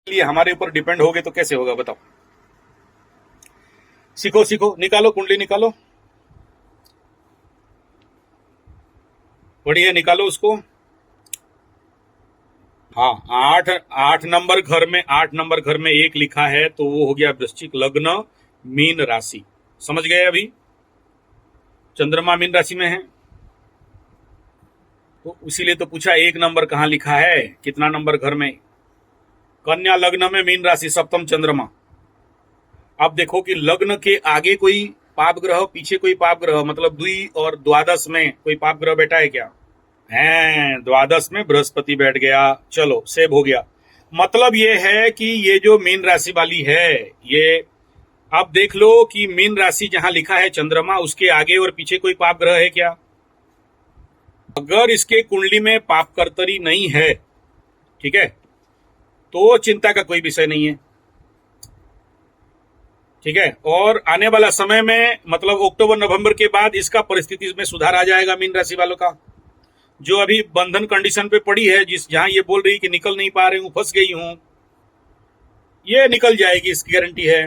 लिए हमारे ऊपर डिपेंड होगे तो कैसे होगा बताओ। सीखो सीखो, निकालो कुंडली निकालो, बढ़िया निकालो उसको। हाँ, आठ आठ नंबर घर में, 8 नंबर घर में एक लिखा है तो वो हो गया वृश्चिक लग्न, मीन राशि। समझ गए अभी? चंद्रमा मीन राशि में है तो इसीलिए तो पूछा 1 नंबर कहाँ लिखा है, कितना नंबर घर में। कन्या लग्न में मीन राशि, सप्तम चंद्रमा। अब देखो कि लग्न के आगे कोई पाप ग्रह, पीछे कोई पाप ग्रह, मतलब द्वि और द्वादश में कोई पाप ग्रह बैठा है क्या? है, द्वादश में बृहस्पति बैठ गया। चलो सेव हो गया। मतलब ये है कि ये जो मीन राशि वाली है, ये अब देख लो कि मीन राशि जहां लिखा है चंद्रमा, उसके आगे और पीछे कोई पाप ग्रह है क्या? अगर इसके कुंडली में पाप कर्तरी नहीं है, ठीक है, तो चिंता का कोई विषय नहीं है, ठीक है। और आने वाला समय में, मतलब अक्टूबर नवंबर के बाद इसका परिस्थिति में सुधार आ जाएगा मीन राशि वालों का। जो अभी बंधन कंडीशन पे पड़ी है, जहां ये बोल रही कि निकल नहीं पा रही हूं, फंस गई हूं, ये निकल जाएगी, इसकी गारंटी है।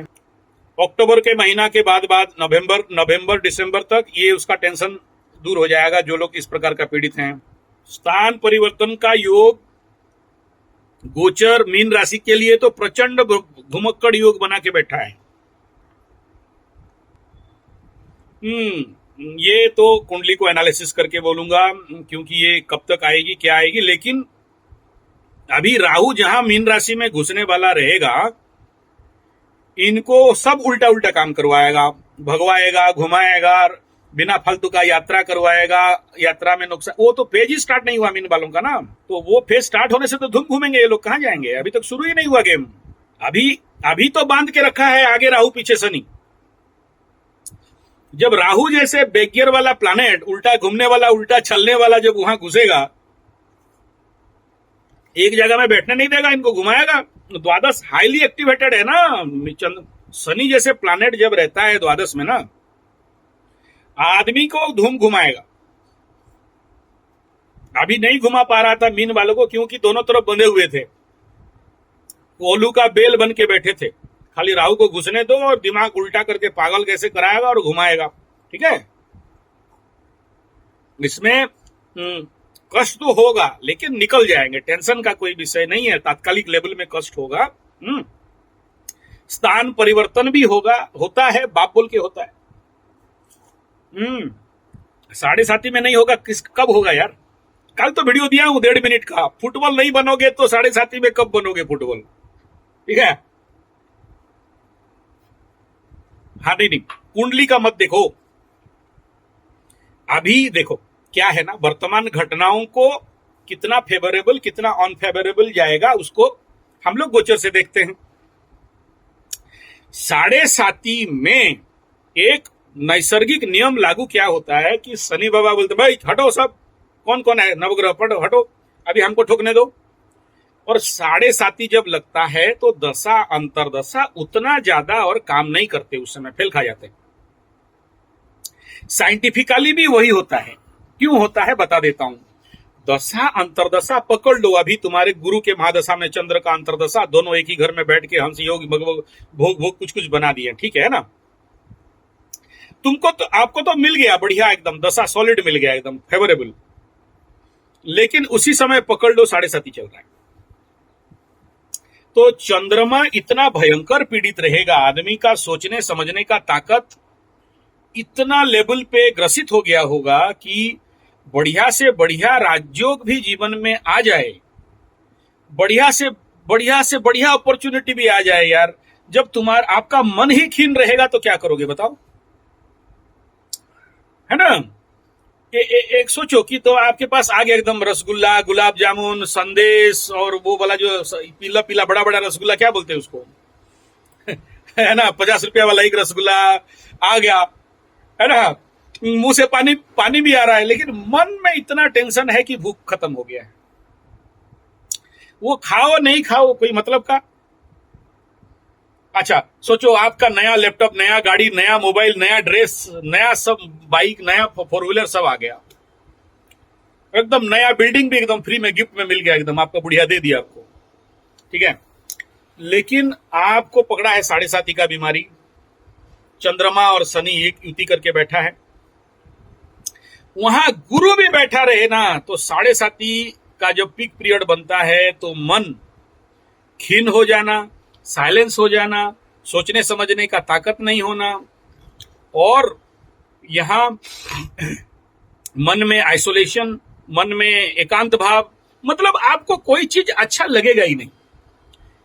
अक्टूबर के महीना के बाद नवंबर दिसंबर तक ये उसका टेंशन दूर हो जाएगा, जो लोग इस प्रकार का पीड़ित हैं। स्थान परिवर्तन का योग गोचर मीन राशि के लिए तो प्रचंड घुमक्कड़ योग बना के बैठा है। ये तो कुंडली को एनालिसिस करके बोलूंगा, क्योंकि ये कब तक आएगी क्या आएगी। लेकिन अभी राहु जहां मीन राशि में घुसने वाला रहेगा, इनको सब उल्टा उल्टा काम करवाएगा, भगवाएगा, घुमाएगा, बिना फालतू का यात्रा करवाएगा, यात्रा में नुकसान। वो तो फेज ही स्टार्ट नहीं हुआ मीन वालों का ना, तो वो फेज स्टार्ट होने से तो धूम घूमेंगे ये लोग, कहां जाएंगे? अभी तक शुरू ही नहीं हुआ गेम। अभी तो बांध के रखा है, आगे राहु पीछे शनि। जब राहु जैसे बैगियर वाला प्लैनेट, उल्टा घूमने वाला, उल्टा चलने वाला, जब वहां घुसेगा, एक जगह में बैठने नहीं देगा, इनको घुमाएगा। द्वादश हाईली एक्टिवेटेड है ना, शनि जैसे प्लैनेट जब रहता है द्वादश में ना, आदमी को धूम घुमाएगा। अभी नहीं घुमा पा रहा था मीन वालों को, क्योंकि दोनों तरफ बंधे हुए थे, कोलू का बेल बन के बैठे थे। खाली राहु को घुसने दो और दिमाग उल्टा करके पागल कैसे कराएगा और घुमाएगा, ठीक है। इसमें कष्ट तो होगा, लेकिन निकल जाएंगे, टेंशन का कोई विषय नहीं है। तात्कालिक लेवल में कष्ट होगा, स्थान परिवर्तन भी होता है, बाप बोल के होता है। 7:30 में नहीं होगा, कब होगा यार? कल तो वीडियो दिया हूं 1.5 मिनट का। फुटबॉल नहीं बनोगे तो 7:30 में कब बनोगे फुटबॉल, ठीक है। हाँ, नहीं, कुंडली का मत देखो। अभी देखो क्या है ना, वर्तमान घटनाओं को कितना फेवरेबल, कितना अनफेवरेबल जाएगा, उसको हम लोग गोचर से देखते हैं। 7:30 में एक नैसर्गिक नियम लागू क्या होता है कि शनि बाबा बोलते भाई हटो, सब कौन कौन है नवग्रह पढ़ो, हटो, अभी हमको ठोकने दो। और 7:30 जब लगता है तो दशा अंतरदशा उतना ज्यादा और काम नहीं करते, उस समय फेल खा जाते। साइंटिफिकली भी वही होता है। क्यों होता है बता देता हूं। दशा अंतरदशा पकड़ लो, अभी तुम्हारे गुरु के महादशा में चंद्र का अंतरदशा, दोनों एक ही घर में बैठ के हंस योग भोग भोग कुछ कुछ बना दिए, ठीक है ना। तुमको तो, आपको तो मिल गया बढ़िया, एकदम दशा सॉलिड मिल गया, एकदम फेवरेबल। लेकिन उसी समय पकड़ लो 7:30 चल रहा है, तो चंद्रमा इतना भयंकर पीड़ित रहेगा, आदमी का सोचने समझने का ताकत इतना लेवल पे ग्रसित हो गया होगा कि बढ़िया से बढ़िया राजयोग भी जीवन में आ जाए, बढ़िया से बढ़िया अपॉर्चुनिटी भी आ जाए यार। जब आपका मन ही खीन रहेगा तो क्या करोगे बताओ, है ना। एक सोचो कि तो आपके पास आ गया एकदम रसगुल्ला, गुलाब जामुन, संदेश, और वो वाला जो पीला पीला बड़ा बड़ा रसगुल्ला, क्या बोलते हैं उसको है ना, 50 रुपया वाला एक रसगुल्ला आ गया, है ना। मुंह से पानी भी आ रहा है, लेकिन मन में इतना टेंशन है कि भूख खत्म हो गया है। वो खाओ नहीं खाओ कोई मतलब का। अच्छा सोचो, आपका नया लैपटॉप, नया गाड़ी, नया मोबाइल, नया ड्रेस, नया सब बाइक, नया 4 व्हीलर सब आ गया, एकदम नया बिल्डिंग भी एकदम फ्री में गिफ्ट में मिल गया, एकदम आपका बुढ़िया दे दिया आपको, ठीक है। लेकिन आपको पकड़ा है साढ़े साती का बीमारी। चंद्रमा और शनि एक युति करके बैठा है, वहां गुरु भी बैठा रहे ना, तो साढ़े साती का जब पीक पीरियड बनता है तो मन खीन हो जाना, साइलेंस हो जाना, सोचने समझने का ताकत नहीं होना, और यहां मन में आइसोलेशन, मन में एकांत भाव, मतलब आपको कोई चीज अच्छा लगेगा ही नहीं।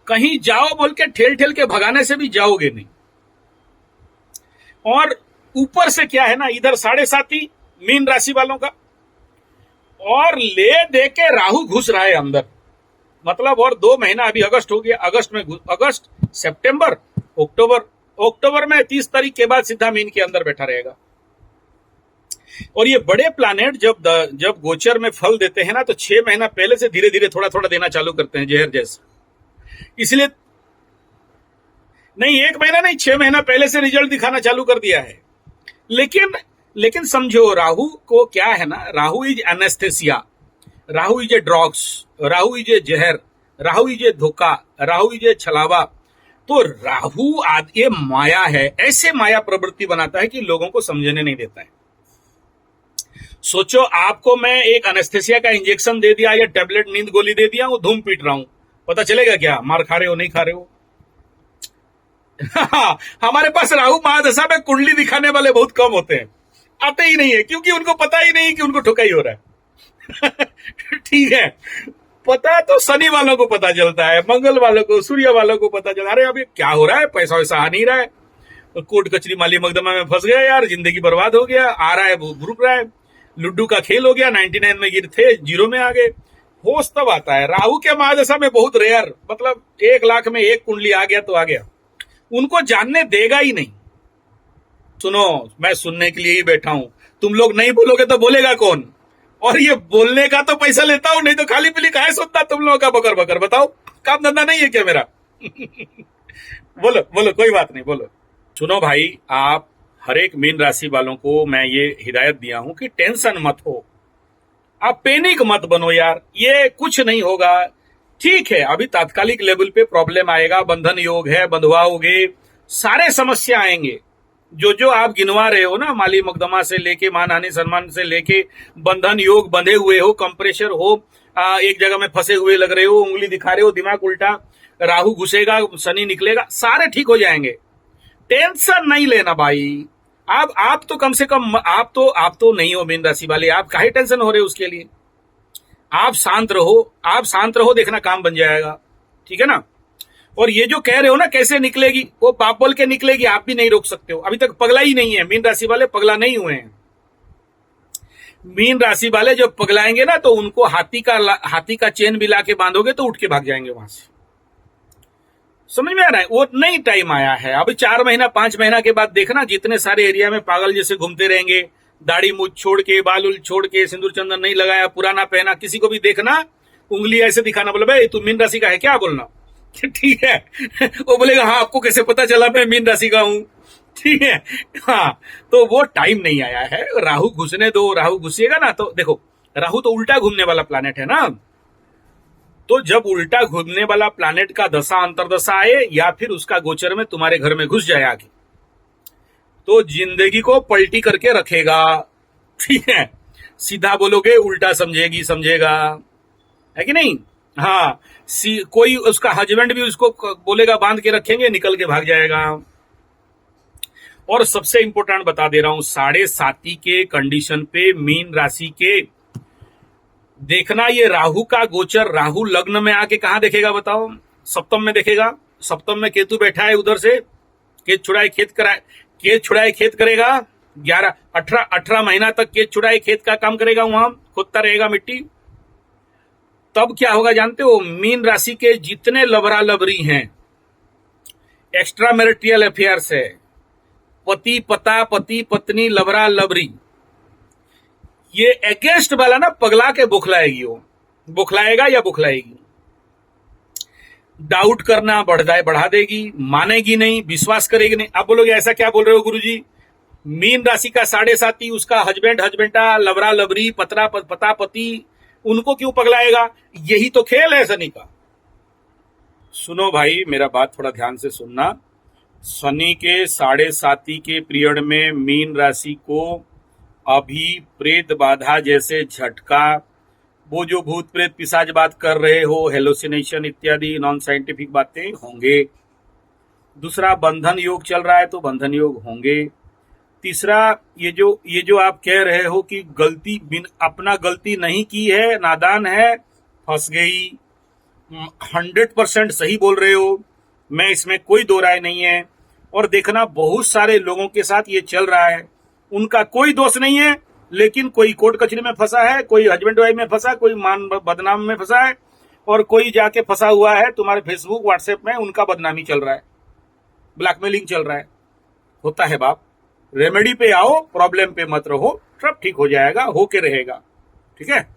कहीं जाओ बोल के ठेल ठेल के भगाने से भी जाओगे नहीं। और ऊपर से क्या है ना, इधर साढ़े साती मीन राशि वालों का, और ले दे के राहु घुस रहा है अंदर, मतलब और 2 महीना अभी अगस्त हो गया, अगस्त सितंबर अक्टूबर में 30 तारीख के बाद सीधा मीन के अंदर बैठा रहेगा। और ये बड़े प्लानेट जब गोचर में फल देते हैं ना, तो 6 महीना पहले से धीरे धीरे थोड़ा थोड़ा देना चालू करते हैं, जहर जैसा। इसलिए नहीं, 1 महीना नहीं, 6 महीना पहले से रिजल्ट दिखाना चालू कर दिया है। लेकिन समझो, राहु को क्या है ना, Rahu is anaesthesia, Rahu is a drugs, Rahu is a जहर, राहु इज ए धोखा, राहु इज ए छलावा। तो राहु ये माया है, ऐसे माया प्रवृत्ति बनाता है कि लोगों को समझने नहीं देता है। सोचो, आपको मैं एक एनेस्थेसिया का इंजेक्शन दे दिया या टेबलेट नींद गोली दे दिया, वो धूम पीट रहा हूं, पता चलेगा क्या मार खा रहे हो नहीं खा रहे हो? हमारे पास राहु महादशा में कुंडली दिखाने वाले बहुत कम होते हैं, आते ही नहीं है, क्योंकि उनको पता ही नहीं कि उनको ठुकाई हो रहा है। ठीक है, पता तो शनि वालों को पता चलता है, मंगल वालों को, सूर्य वालों को पता चलता है, अरे अभी क्या हो रहा है, पैसा वैसा आ नहीं रहा है, तो कोर्ट कचरी माली मकदमा में फंस गया यार, जिंदगी बर्बाद हो गया, आ रहा है रुक रहा है, लुड्डू का खेल हो गया, 99 में गिर थे, 0 में आ गए। होश तब आता है। राहु के महादशा में बहुत रेयर, मतलब 1 लाख में 1 कुंडली आ गया तो आ गया, उनको जानने देगा ही नहीं। सुनो, मैं सुनने के लिए ही बैठा हूं, तुम लोग नहीं बोलोगे तो बोलेगा कौन? और ये बोलने का तो पैसा लेता हूं, नहीं तो खाली पीली काहे सुनता तुम लोगों का बकर बकर, बताओ काम धंधा नहीं है क्या मेरा? बोलो बोलो, कोई बात नहीं, बोलो। सुनो भाई, आप हर एक मीन राशि वालों को मैं ये हिदायत दिया हूं कि टेंशन मत हो, आप पैनिक मत बनो यार, ये कुछ नहीं होगा। ठीक है, अभी तात्कालिक लेवल पे प्रॉब्लम आएगा, बंधन योग है, बंधवाओगे, सारे समस्या आएंगे, जो आप गिनवा रहे हो ना, माली मुकदमा से लेके मानहानि सम्मान से लेके बंधन योग, बंधे हुए हो, कंप्रेशर हो, एक जगह में फंसे हुए लग रहे हो, उंगली दिखा रहे हो, दिमाग उल्टा, राहु घुसेगा, शनि निकलेगा, सारे ठीक हो जाएंगे। टेंशन नहीं लेना भाई। आप तो कम से कम, आप तो नहीं हो मीन राशि वाले, आप काहे टेंशन हो रहे हो उसके लिए? आप शांत रहो, देखना काम बन जाएगा, ठीक है ना। और ये जो कह रहे हो ना कैसे निकलेगी, वो पाप बोल के निकलेगी, आप भी नहीं रोक सकते हो, अभी तक पगला ही नहीं है। मीन राशि वाले पगला नहीं हुए हैं। मीन राशि वाले जब पगलाएंगे ना, तो उनको हाथी का चेन भी ला के बांधोगे तो उठ के भाग जाएंगे वहां से। समझ में आ रहा है? वो नहीं टाइम आया है, अभी 4 महीना 5 महीना के बाद देखना, जितने सारे एरिया में पागल जैसे घूमते रहेंगे, दाढ़ी मूछ छोड़ के, बाल उल छोड़ के, सिंदूर चंदन नहीं लगाया, पुराना पहना, किसी को भी देखना उंगली ऐसे दिखाना, बोले भाई तू मीन राशि का है क्या, बोलना ठीक है। वो बोलेगा हाँ, आपको कैसे पता चला मैं मीन राशि का हूं, ठीक है। हाँ, तो वो टाइम नहीं आया है, राहु घुसने दो, राहु घुसेगा ना तो देखो, राहु तो उल्टा घूमने वाला प्लैनेट है ना, तो जब उल्टा घूमने वाला प्लैनेट का दशा अंतरदशा आए या फिर उसका गोचर में तुम्हारे घर में घुस जाए आगे, तो जिंदगी को पलटी करके रखेगा, ठीक है। सीधा बोलोगे उल्टा समझेगा, है कि नहीं? हाँ, कोई उसका हस्बैंड भी उसको बोलेगा बांध के रखेंगे, निकल के भाग जाएगा। और सबसे इंपॉर्टेंट बता दे रहा हूं, साढ़े साती के कंडीशन पे मीन राशि के देखना, ये राहु का गोचर, राहु लग्न में आके कहां देखेगा बताओ? सप्तम में देखेगा। सप्तम में केतु बैठा है, उधर से खेत छुड़ाए खेत करेगा, 18 महीना तक खेत छुड़ाए खेत का काम करेगा, वहां खोदता रहेगा मिट्टी। तब क्या होगा जानते हो? मीन राशि के जितने लबरा लबरी हैं, एक्स्ट्रा मैरिटल अफेयर्स है, पति पति पत्नी लबरा लबरी, ये अगेंस्ट वाला ना पगला के बुखलाएगी, वो बुखलाएगा या बुखलाएगी, डाउट करना बढ़ा देगी, मानेगी नहीं, विश्वास करेगी नहीं। आप बोलोगे ऐसा क्या बोल रहे हो गुरुजी? मीन राशि का साढ़े साती, उसका हस्बैंडा, लबरा लबरी, पता पति, उनको क्यों पगलाएगा? यही तो खेल है शनि का। सुनो भाई, मेरा बात थोड़ा ध्यान से सुनना। शनि के 7.5 के पीरियड में मीन राशि को अभी प्रेत बाधा जैसे झटका, वो जो भूत प्रेत पिशाच बात कर रहे हो, हेलोसिनेशन इत्यादि नॉन साइंटिफिक बातें होंगे। दूसरा, बंधन योग चल रहा है तो बंधन योग होंगे। तीसरा, ये जो आप कह रहे हो कि गलती अपना गलती नहीं की है, नादान है, फंस गई, 100% सही बोल रहे हो, मैं इसमें कोई दो राय नहीं है। और देखना, बहुत सारे लोगों के साथ ये चल रहा है, उनका कोई दोष नहीं है, लेकिन कोई कोर्ट कचहरी में फंसा है, कोई हस्बैंड वाइफ में फंसा, कोई मान बदनाम में फंसा है, और कोई जाके फंसा हुआ है तुम्हारे फेसबुक व्हाट्सएप में, उनका बदनामी चल रहा है, ब्लैकमेलिंग चल रहा है। होता है बाप, रेमेडी पे आओ, प्रॉब्लम पे मत रहो, सब ठीक हो जाएगा, होके रहेगा। ठीक है,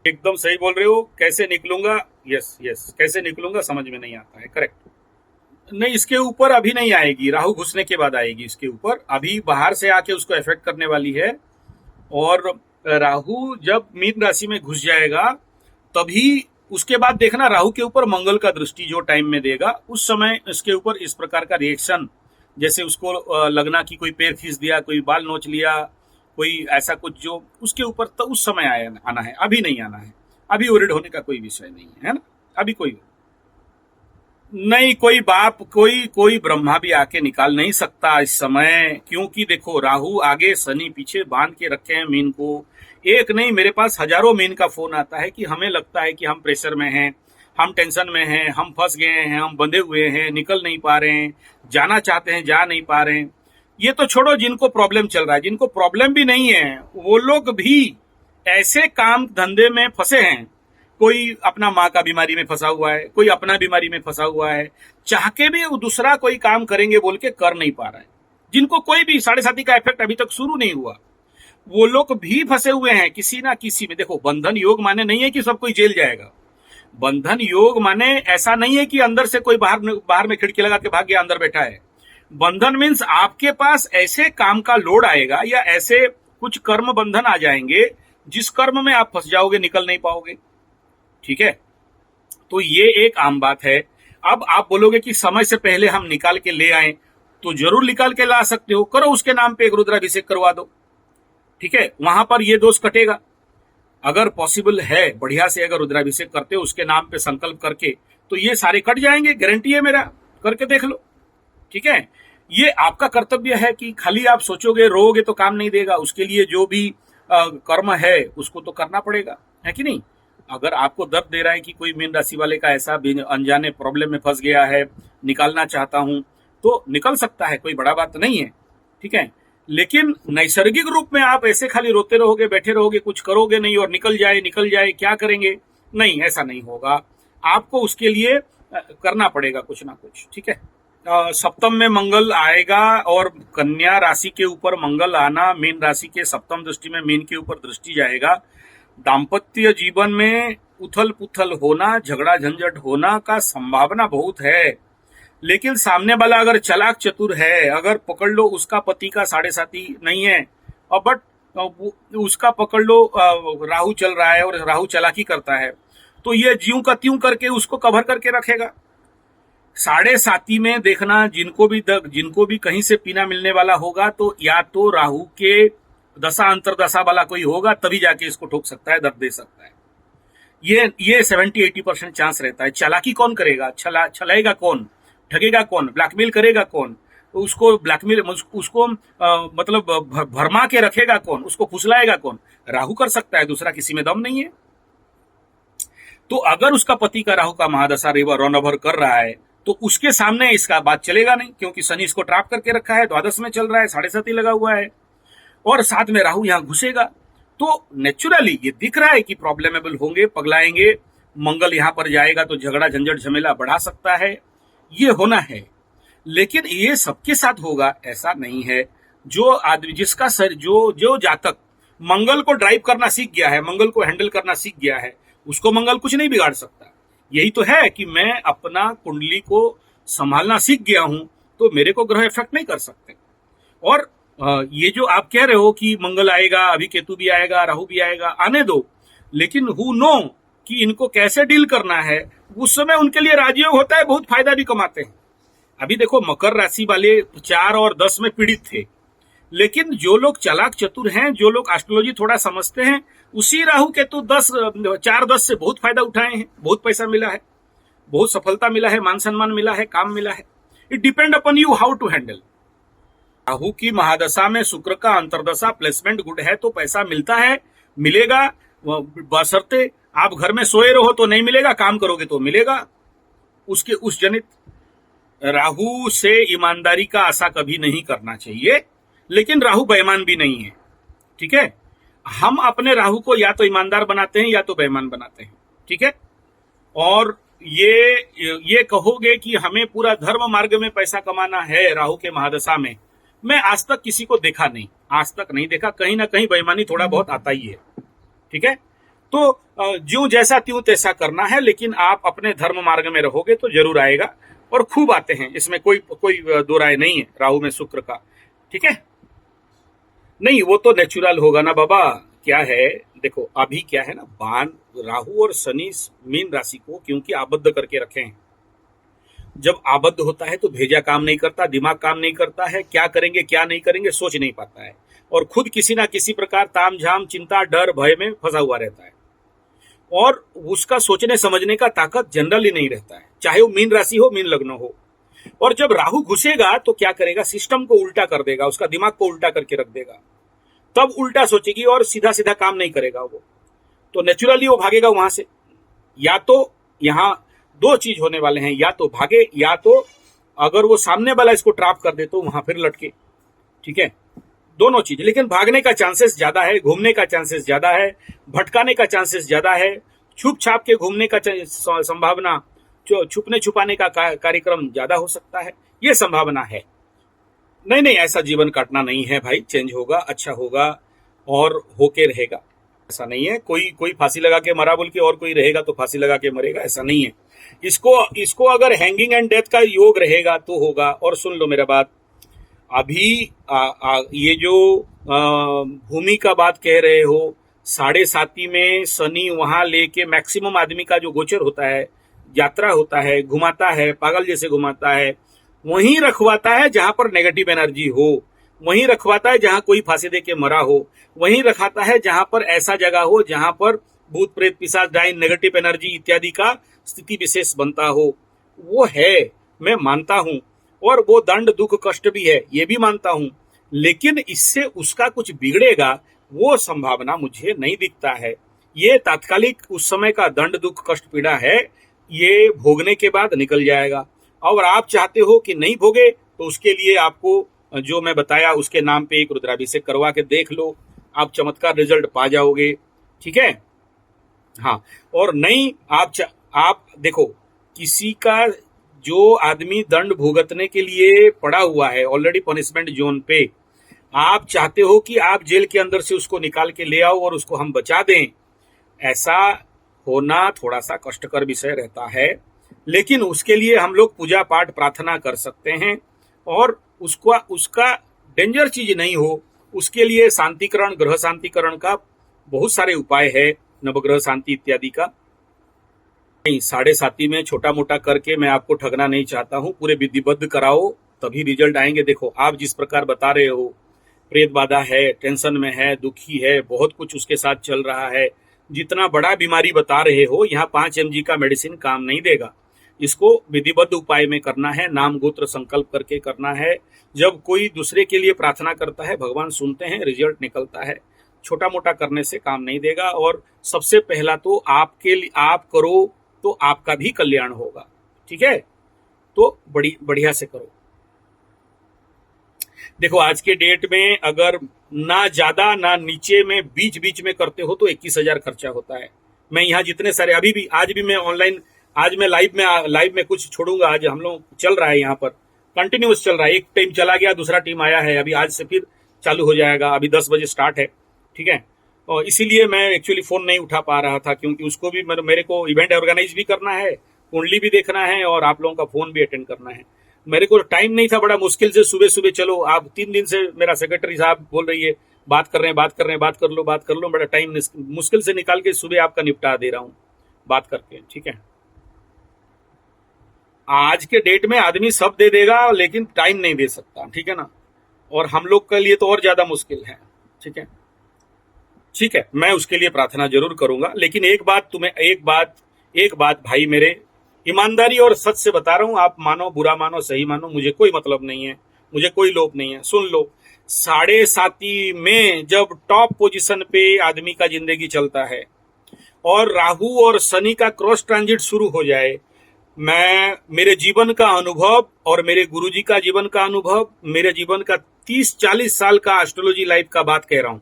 एकदम सही बोल रहे हो। कैसे निकलूंगा, यस यस, कैसे निकलूंगा समझ में नहीं आता है, करेक्ट। नहीं, इसके ऊपर अभी नहीं आएगी, राहु घुसने के बाद आएगी इसके ऊपर, अभी बाहर से आके उसको इफेक्ट करने वाली है। और राहु जब मीन राशि में घुस जाएगा तभी उसके बाद देखना, राहु के ऊपर मंगल का दृष्टि जो टाइम में देगा, उस समय इसके ऊपर इस प्रकार का रिएक्शन, जैसे उसको लगना कि कोई पैर खींच दिया, कोई बाल नोच लिया, कोई ऐसा कुछ, जो उसके ऊपर तो उस समय आना है, अभी नहीं आना है। अभी वरिड होने का कोई विषय नहीं है ना, अभी कोई नहीं, कोई बाप, कोई ब्रह्मा भी आके निकाल नहीं सकता इस समय, क्योंकि देखो, राहु आगे, शनि पीछे बांध के रखे हैं मीन को। एक नहीं, मेरे पास हजारों मीन का फोन आता है कि हमें लगता है कि हम प्रेशर में हैं, हम टेंशन में हैं, हम फंस गए हैं, हम बंधे हुए हैं, निकल नहीं पा रहे हैं, जाना चाहते हैं, जा नहीं पा रहे हैं। ये तो छोड़ो, जिनको प्रॉब्लम चल रहा है, जिनको प्रॉब्लम भी नहीं है, वो लोग भी ऐसे काम धंधे में फंसे हैं। कोई अपना माँ का बीमारी में फंसा हुआ है, कोई अपना बीमारी में फंसा हुआ है, चाह के भी वो दूसरा कोई काम करेंगे बोल के कर नहीं पा रहा है। जिनको कोई भी 7.5 का इफेक्ट अभी तक शुरू नहीं हुआ, वो लोग भी फंसे हुए हैं किसी ना किसी में। देखो, बंधन योग माने नहीं है कि सब कोई जेल जाएगा। बंधन योग माने ऐसा नहीं है कि अंदर से कोई बाहर में खिड़की लगा के भाग गया, अंदर बैठा है। बंधन मीन्स आपके पास ऐसे काम का लोड आएगा, या ऐसे कुछ कर्म बंधन आ जाएंगे जिस कर्म में आप फंस जाओगे, निकल नहीं पाओगे। ठीक है, तो ये एक आम बात है। अब आप बोलोगे कि समय से पहले हम निकाल के ले आए, तो जरूर निकाल के ला सकते हो, करो, उसके नाम पे एक रुद्राभिषेक करवा दो। ठीक है, वहां पर ये दोष कटेगा। अगर पॉसिबल है, बढ़िया से अगर रुद्राभिषेक करते हो उसके नाम पे संकल्प करके, तो ये सारे कट जाएंगे, गारंटी है मेरा, करके देख लो। ठीक है, ये आपका कर्तव्य है कि खाली आप सोचोगे, रोओगे तो काम नहीं देगा। उसके लिए जो भी कर्म है उसको तो करना पड़ेगा, है कि नहीं। अगर आपको दर्द दे रहा है कि कोई मीन राशि वाले का ऐसा अनजाने प्रॉब्लम में फंस गया है, निकालना चाहता हूं, तो निकल सकता है, कोई बड़ा बात नहीं है। ठीक है, लेकिन नैसर्गिक रूप में आप ऐसे खाली रोते रहोगे, बैठे रहोगे, कुछ करोगे नहीं और निकल जाए, क्या करेंगे? नहीं, ऐसा नहीं होगा। आपको उसके लिए करना पड़ेगा कुछ ना कुछ। ठीक है, सप्तम में मंगल आएगा, और कन्या राशि के ऊपर मंगल आना, मीन राशि के सप्तम दृष्टि में मीन के ऊपर दृष्टि जाएगा। दाम्पत्य जीवन में उथल पुथल होना, झगड़ा झंझट होना का संभावना बहुत है। लेकिन सामने वाला अगर चालाक चतुर है, अगर पकड़ लो उसका पति का 7.5 नहीं है, और बट उसका पकड़ लो राहु चल रहा है और राहु चालाकी करता है, तो ये ज्यों का त्यों करके उसको कवर करके रखेगा। 7.5 में देखना, जिनको भी कहीं से पीना मिलने वाला होगा, तो या तो राहु के दशा अंतरदशा वाला कोई होगा, तभी जाके इसको ठोक सकता है, दर्द दे सकता है। ये 70-80% चांस रहता है। चालाकी कौन करेगा? छलाएगा कौन? ठगेगा कौन? ब्लैकमेल करेगा कौन? उसको ब्लैकमेल, उसको मतलब भरमा के रखेगा कौन? उसको फुसलाएगा कौन? राहु कर सकता है, दूसरा किसी में दम नहीं है। तो अगर उसका पति का राहु का महादशा रौनभर कर रहा है, तो उसके सामने इसका बात चलेगा नहीं, क्योंकि शनि इसको ट्रैप करके रखा है, द्वादश में चल रहा है, 7.5 लगा हुआ है, और साथ में राहु यहां घुसेगा। तो नेचुरली ये दिख रहा है कि प्रॉब्लमेबल होंगे, पगलाएंगे। मंगल यहां पर जाएगा तो झगड़ा झंझट झमेला बढ़ा सकता है, ये होना है। लेकिन ये सबके साथ होगा ऐसा नहीं है। जो आदमी, जिसका जो जातक मंगल को ड्राइव करना सीख गया है, मंगल को हैंडल करना सीख गया है, उसको मंगल कुछ नहीं बिगाड़ सकता। यही तो है कि मैं अपना कुंडली को संभालना सीख गया हूं, तो मेरे को ग्रह इफेक्ट नहीं कर सकते। और ये जो आप कह रहे हो कि मंगल आएगा, अभी केतु भी आएगा, राहु भी आएगा, आने दो, लेकिन हु नो कि इनको कैसे डील करना है, उस समय उनके लिए राजयोग होता है, बहुत फायदा भी कमाते हैं। अभी देखो मकर राशि वाले 4 और 10 में पीड़ित थे, लेकिन जो लोग चालाक चतुर हैं, जो लोग एस्ट्रोलॉजी थोड़ा समझते हैं, उसी राहु केतु 4-10 से बहुत फायदा उठाए हैं, बहुत पैसा मिला है, बहुत सफलता मिला है, मान सम्मान मिला है, काम मिला है। It depend upon you how to handle. Rahu की महादशा में शुक्र का अंतरदशा प्लेसमेंट गुड है तो पैसा मिलता है, मिलेगा, बशर्ते आप घर में सोए रहो तो नहीं मिलेगा, काम करोगे तो मिलेगा। उसके उस जनित राहु से ईमानदारी का आशा कभी नहीं करना चाहिए, लेकिन राहु बेईमान भी नहीं है, ठीक है। हम अपने राहु को या तो ईमानदार बनाते हैं या तो बेईमान बनाते हैं, ठीक है। और ये कहोगे कि हमें पूरा धर्म मार्ग में पैसा कमाना है राहु के महादशा में, मैं आज तक किसी को देखा नहीं, आज तक नहीं देखा। कहीं ना कहीं बेईमानी थोड़ा बहुत आता ही है, ठीक है। तो ज्यों जैसा त्यों तैसा करना है, लेकिन आप अपने धर्म मार्ग में रहोगे तो जरूर आएगा, और खूब आते हैं, इसमें कोई दो राय नहीं है राहु में शुक्र का, ठीक है। नहीं, वो तो नेचुरल होगा ना बाबा। क्या है, देखो अभी क्या है ना, बाण राहु और शनि मीन राशि को क्योंकि आबद्ध करके रखे हैं। जब आबद्ध होता है तो भेजा काम नहीं करता, दिमाग काम नहीं करता है, क्या करेंगे क्या नहीं करेंगे सोच नहीं पाता है, और खुद किसी ना किसी प्रकार तामझाम, चिंता, डर, भय में फंसा हुआ रहता है, और उसका सोचने समझने का ताकत जनरली नहीं रहता है, चाहे वो मीन राशि हो, मीन लग्न हो। और जब राहु घुसेगा तो क्या करेगा, सिस्टम को उल्टा कर देगा, उसका दिमाग को उल्टा करके रख देगा, तब उल्टा सोचेगी और सीधा सीधा काम नहीं करेगा वो, तो नेचुरली वो भागेगा वहां से। या तो यहां दो चीज होने वाले हैं, या तो भागे, या तो अगर वो सामने वाला इसको ट्रैप कर दे तो वहां फिर लटके, ठीक है। दोनों चीज, लेकिन भागने का चांसेस ज्यादा है, घूमने का चांसेस ज्यादा है, भटकाने का चांसेस ज्यादा है, छुप छाप के घूमने का संभावना, छुपने छुपाने का कार्यक्रम ज्यादा हो सकता है, ये संभावना है। नहीं, ऐसा जीवन काटना नहीं है भाई, चेंज होगा, अच्छा होगा और होके रहेगा। ऐसा नहीं है कोई फांसी लगा के मरा बोल के और कोई रहेगा तो फांसी लगा के मरेगा, ऐसा नहीं है। इसको अगर हैंगिंग एंड डेथ का योग रहेगा तो होगा। और सुन लो मेरा बात, अभी ये जो भूमि का बात कह रहे हो, 7.5 में शनि वहां लेके मैक्सिमम आदमी का जो गोचर होता है, यात्रा होता है, घुमाता है, पागल जैसे घुमाता है, वहीं रखवाता है जहां पर नेगेटिव एनर्जी हो, वहीं रखवाता है जहां कोई फांसी दे के मरा हो, वहीं रखाता है जहां पर ऐसा जगह हो जहां पर भूत प्रेत पिशाच डायन नेगेटिव एनर्जी इत्यादि का स्थिति विशेष बनता हो। वो है, मैं मानता हूं, और वो दंड दुख कष्ट भी है, ये भी मानता हूं, लेकिन इससे उसका कुछ बिगड़ेगा वो संभावना मुझे नहीं दिखता है। ये तात्कालिक उस समय का दंड दुख कष्ट पीड़ा है, ये भोगने के बाद निकल जाएगा। और आप चाहते हो कि नहीं भोगे तो उसके लिए आपको जो मैं बताया उसके नाम पे एक रुद्राभिषेक करवा के देख लो, आप चमत्कार रिजल्ट पा जाओगे, ठीक है। हाँ, और नहीं आप देखो, किसी का जो आदमी दंड भुगतने के लिए पड़ा हुआ है ऑलरेडी पनिशमेंट जोन पे, आप चाहते हो कि आप जेल के अंदर से उसको निकाल के ले आओ और उसको हम बचा दें, ऐसा होना थोड़ा सा कष्टकर विषय रहता है। लेकिन उसके लिए हम लोग पूजा पाठ प्रार्थना कर सकते हैं, और उसका डेंजर चीज नहीं हो उसके लिए शांतिकरण, ग्रह शांतिकरण का बहुत सारे उपाय है, नवग्रह शांति इत्यादि का। नहीं, 7.5 में छोटा मोटा करके मैं आपको ठगना नहीं चाहता हूं, पूरे विधिबद्ध कराओ तभी रिजल्ट आएंगे। देखो आप जिस प्रकार बता रहे हो, प्रेत बाधा है, टेंशन में है, दुखी है, बहुत कुछ उसके साथ चल रहा है, जितना बड़ा बीमारी बता रहे हो, यहाँ 5 mg का मेडिसिन काम नहीं देगा। इसको विधिबद्ध उपाय में करना है, नाम गोत्र संकल्प करके करना है। जब कोई दूसरे के लिए प्रार्थना करता है, भगवान सुनते हैं, रिजल्ट निकलता है। छोटा मोटा करने से काम नहीं देगा, और सबसे पहला तो आप करो तो आपका भी कल्याण होगा, ठीक है। तो बढ़िया से करो। देखो आज के डेट में अगर ना ज्यादा ना नीचे में बीच में करते हो तो 21,000 खर्चा होता है। मैं यहाँ जितने सारे आज भी मैं ऑनलाइन, आज मैं लाइव में कुछ छोड़ूंगा। आज हम लोग चल रहा है, यहाँ पर कंटिन्यूस चल रहा है, एक टीम चला गया, दूसरा टीम आया है, अभी आज से फिर चालू हो जाएगा। अभी 10 बजे स्टार्ट है, ठीक है। और इसीलिए मैं एक्चुअली फोन नहीं उठा पा रहा था, क्योंकि उसको भी मेरे को इवेंट ऑर्गेनाइज भी करना है, कुंडली भी देखना है, और आप लोगों का फोन भी अटेंड करना है। मेरे को टाइम नहीं था, बड़ा मुश्किल से सुबह चलो, आप 3 दिन से मेरा सेक्रेटरी साहब बोल रही है बात कर रहे हैं, बात कर लो, बड़ा टाइम मुश्किल से निकाल के सुबह आपका निपटा दे रहा हूँ, बात करके, ठीक है। आज के डेट में आदमी सब दे देगा लेकिन टाइम नहीं दे सकता, ठीक है ना। और हम लोग के लिए तो और ज्यादा मुश्किल है, ठीक है। ठीक है, मैं उसके लिए प्रार्थना जरूर करूंगा। लेकिन एक बात भाई मेरे, ईमानदारी और सच से बता रहा हूं, आप मानो बुरा मानो सही मानो, मुझे कोई मतलब नहीं है, मुझे कोई लोभ नहीं है। सुन लो, 7.5 में जब टॉप पोजीशन पे आदमी का जिंदगी चलता है और राहु और शनि का क्रॉस ट्रांजिट शुरू हो जाए, मैं मेरे जीवन का अनुभव और मेरे गुरुजी का जीवन का अनुभव, मेरे जीवन का 30-40 साल का एस्ट्रोलॉजी लाइफ का बात कह रहा हूं।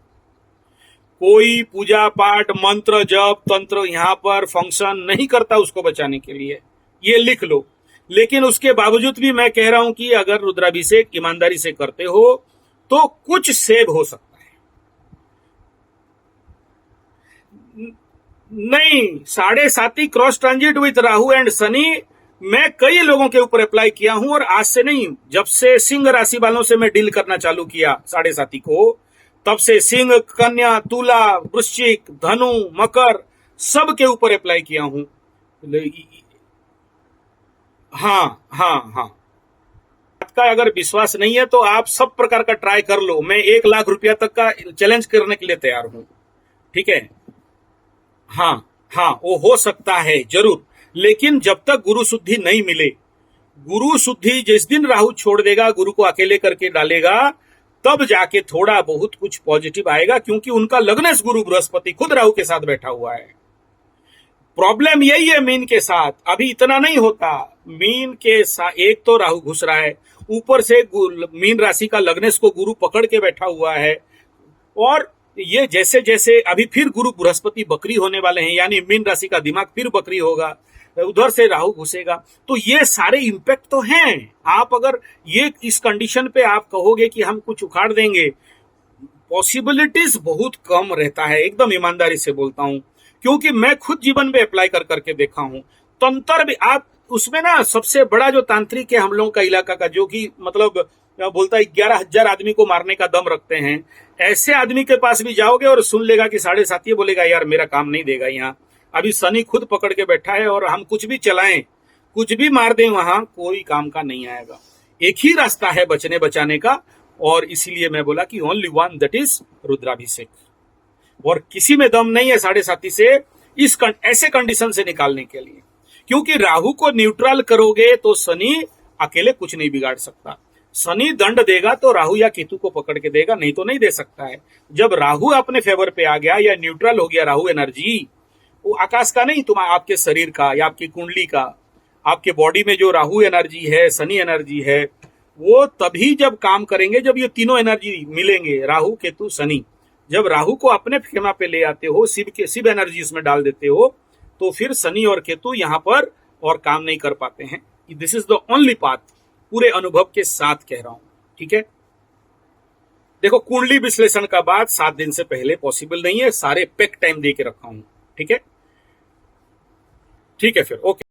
कोई पूजा पाठ मंत्र जप तंत्र यहां पर फंक्शन नहीं करता उसको बचाने के लिए, ये लिख लो। लेकिन उसके बावजूद भी मैं कह रहा हूं कि अगर रुद्राभिषेक ईमानदारी से करते हो तो कुछ सेव हो सकता है। नहीं, 7.5 cross transit with Rahu and Shani मैं कई लोगों के ऊपर अप्लाई किया हूं, और आज से नहीं, जब से सिंह राशि वालों से मैं डील करना चालू किया 7.5 को, तब से सिंह, कन्या, तुला, वृश्चिक, धनु, मकर सब के ऊपर अप्लाई किया हूं। हाँ हाँ हाँ, बात का अगर विश्वास नहीं है तो आप सब प्रकार का ट्राई कर लो, मैं 1 लाख रुपया तक का चैलेंज करने के लिए तैयार हूं, ठीक है। हाँ हाँ, वो हो सकता है जरूर, लेकिन जब तक गुरु शुद्धि नहीं मिले, गुरु शुद्धि जिस दिन राहु छोड़ देगा, गुरु को अकेले करके डालेगा, तब जाके थोड़ा बहुत कुछ पॉजिटिव आएगा, क्योंकि उनका लग्नेश गुरु बृहस्पति खुद राहु के साथ बैठा हुआ है। प्रॉब्लम यही है मीन के साथ, अभी इतना नहीं होता। मीन के साथ एक तो राहु घुस रहा है, ऊपर से मीन राशि का लग्नेश को गुरु पकड़ के बैठा हुआ है, और ये जैसे जैसे अभी फिर गुरु बृहस्पति बकरी होने वाले हैं, यानी मीन राशि का दिमाग फिर बकरी होगा, उधर से राहु घुसेगा, तो ये सारे इंपैक्ट तो हैं। आप अगर ये इस कंडीशन पे आप कहोगे कि हम कुछ उखाड़ देंगे, पॉसिबिलिटीज बहुत कम रहता है, एकदम ईमानदारी से बोलता हूं, क्योंकि मैं खुद जीवन में अप्लाई कर करके देखा हूं। तंत्र भी आप उसमें ना, सबसे बड़ा जो तांत्रिक है हम लोगों का इलाका का, जो कि मतलब बोलता है 11,000 आदमी को मारने का दम रखते हैं, ऐसे आदमी के पास भी जाओगे और सुन लेगा कि 7.5 बोलेगा यार मेरा काम नहीं देगा यहाँ, अभी शनि खुद पकड़ के बैठा है, और हम कुछ भी चलाएं, कुछ भी मार दें, वहां कोई काम का नहीं आएगा। एक ही रास्ता है बचने बचाने का, और इसीलिए मैं बोला कि ओनली वन, दैट इज रुद्राभिषेक। और किसी में दम नहीं है 7.5 से ऐसे कंडीशन से निकालने के लिए, क्योंकि राहु को न्यूट्रल करोगे तो शनि अकेले कुछ नहीं बिगाड़ सकता। शनि दंड देगा तो राहु या केतु को पकड़ के देगा, नहीं तो नहीं दे सकता है। जब राहु अपने फेवर पे आ गया या न्यूट्रल हो गया राहु एनर्जी, वो आकाश का नहीं, तुम आपके शरीर का या आपकी कुंडली का, आपके बॉडी में जो राहु एनर्जी है, शनि एनर्जी है, वो तभी जब काम करेंगे जब ये तीनों एनर्जी मिलेंगे, राहु केतु शनि। जब राहु को अपने खेमा पे ले आते हो, शिव एनर्जी इसमें डाल देते हो, तो फिर शनि और केतु यहाँ पर और काम नहीं कर पाते हैं। This is the only path, पूरे अनुभव के साथ कह रहा हूं, ठीक है। देखो, कुंडली विश्लेषण का बात 7 दिन से पहले पॉसिबल नहीं है, सारे पैक टाइम दे के रखा हूं, ठीक है। ठीक है, फिर ओके।